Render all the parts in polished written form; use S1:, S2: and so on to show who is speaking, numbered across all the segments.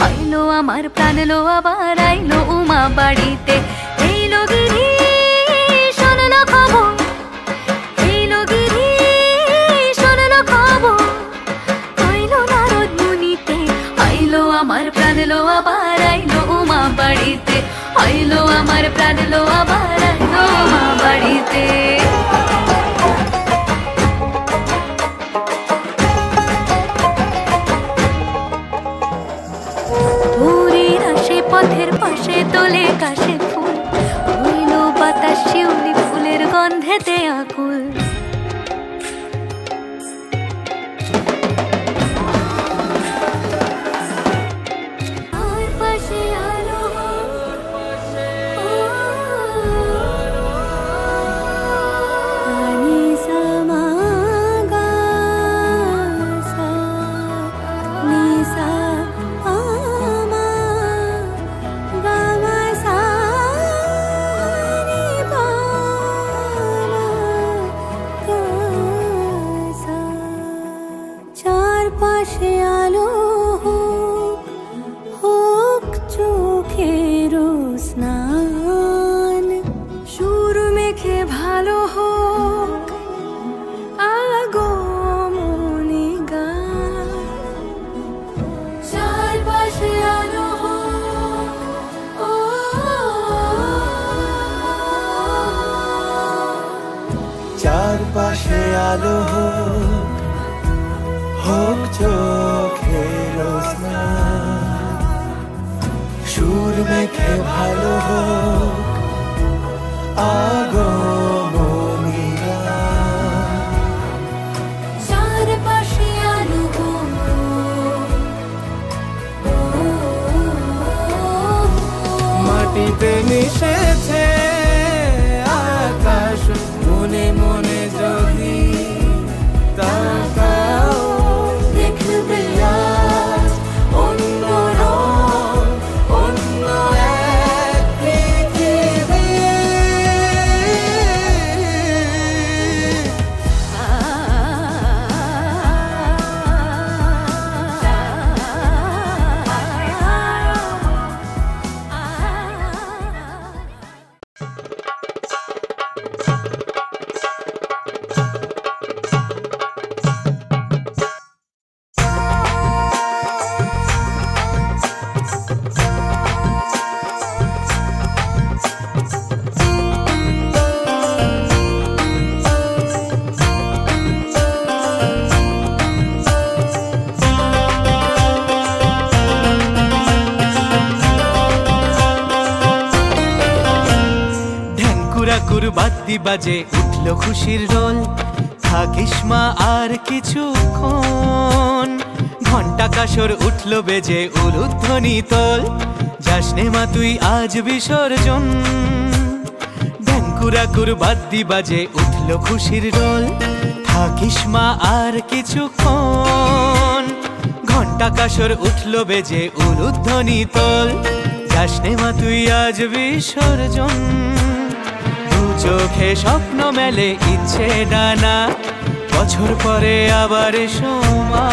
S1: আইলো আমার প্রাণ লো আবার আইলো উমা বাড়িতে। এইলো গিরি শোনলো খবর, এইলো গিরি শোনলো খবর, কইলো নারদ মুনিতে। আইলো আমার প্রাণ লো আবার আইলো উমা বাড়িতে, আইলো আমার প্রাণ লো আবার আইলো উমা বাড়িতে। পথের পাশে তোলে কাশে ফুল, হইল বাতাস শিউলি ফুলের গন্ধেতে আকুল।
S2: চারপাশে আলো হোক, হোক চোখের স্নান, সুর মেখে ভালো হোক আগমনী গান।
S1: চারপাশে আলো হোক,
S2: মাটিতে মিশেছে আকাশ, মনে মনে যদি তাকাও দেখবে আজ অন্য রং, অন্য এক পৃথিবী। বাদ্যি বাজে উঠল খুশির রোল, থাকিস মা আর কিছুক্ষণ। ঘন্টা কাসর উঠল বেজে উলুধ্বনি তোল, যাসনে মা তুই আজ বিসর্জন। ঢ্যাঙ্কুরাকুর বাদ্যি বাজে উঠল খুশির রোল, থাকিস মা আর কিছুক্ষণ। ঘন্টা কাসর উঠল বেজে উলুধ্বনি তোল, যাসনে মা তুই আজ বিসর্জন। চোখে স্বপ্ন মেলে ইচ্ছে ডানা, বছর পরে আবার সোমা।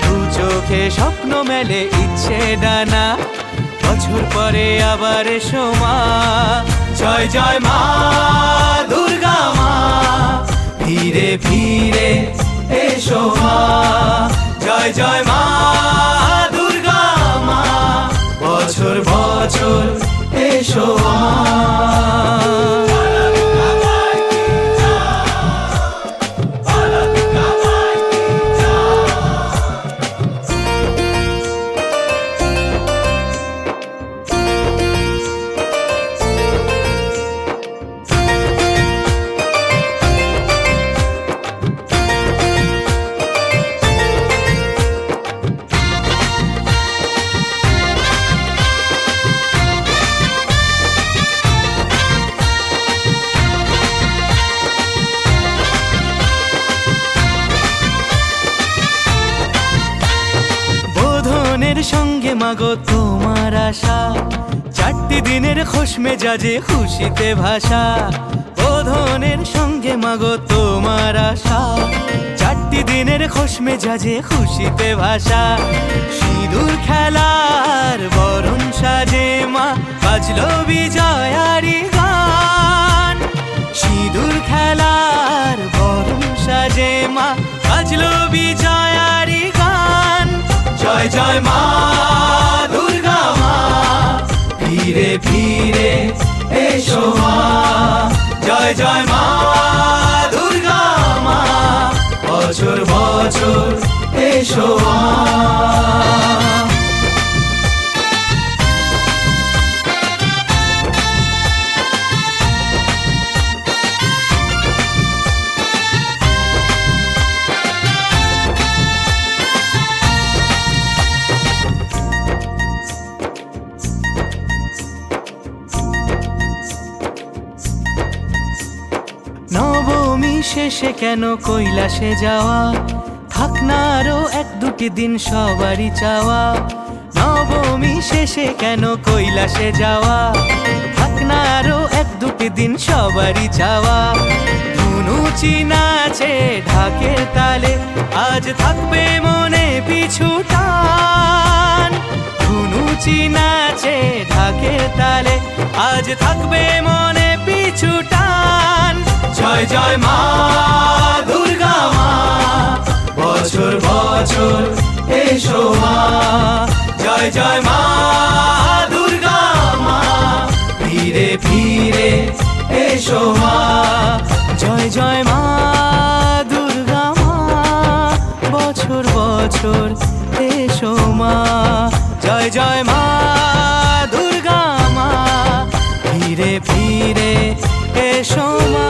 S2: দু চোখে স্বপ্ন মেলে ইচ্ছে ডানা, বছর পরে আবার সোমা। জয় জয় মা দুর্গা মা, ফিরে ফিরে এসো মা। জয় জয় মা দুর্গা মা, বছর বছর এসো মা। সঙ্গে মাগো তোমার আশা, 4টি দিনের খোশ মেজাজে খুশিতে ভাষা। বোধনের সঙ্গে মাগো তোমার আশা, 4টি দিনের খোশ মেজাজে খুশিতে ভাষা। সিঁদুর খেলার বরণ সাজে মা, বাজলো বিজয়ারি গান। সিঁদুর খেলার বরণ সাজে মা, বাজলো বিজয়ারি গান। জয় জয় মা দুর্গা মা, ফিরে ফিরে এসো মা। জয় জয় মা দুর্গা মা, বছর বছর এসো মা। নবমী শেষে কেন কৈলাসে যাওয়া, থাক না আরো 1-2টি দিন সবারই চাওয়া। নবমী শেষে কেন কৈলাসে যাওয়া, থাক না আরো 1-2টি দিন সবারই চাওয়া। ধুনুচি নাচে ঢাকের তালে, আজ থাকবে মনে পিছু টান। ধুনুচি নাচে ঢাকের তালে, আজ থাকবে মনে পিছু টান। জয় জয় মা দুর্গা মা, বছর বছর এসো মা। জয় জয় মা দুর্গা মা, ফিরে ফিরে এসো মা। জয় জয় মা দুর্গা মা, বছর বছর এসো মা। জয় জয় মা দুর্গা মা, ফিরে ফিরে এসো মা।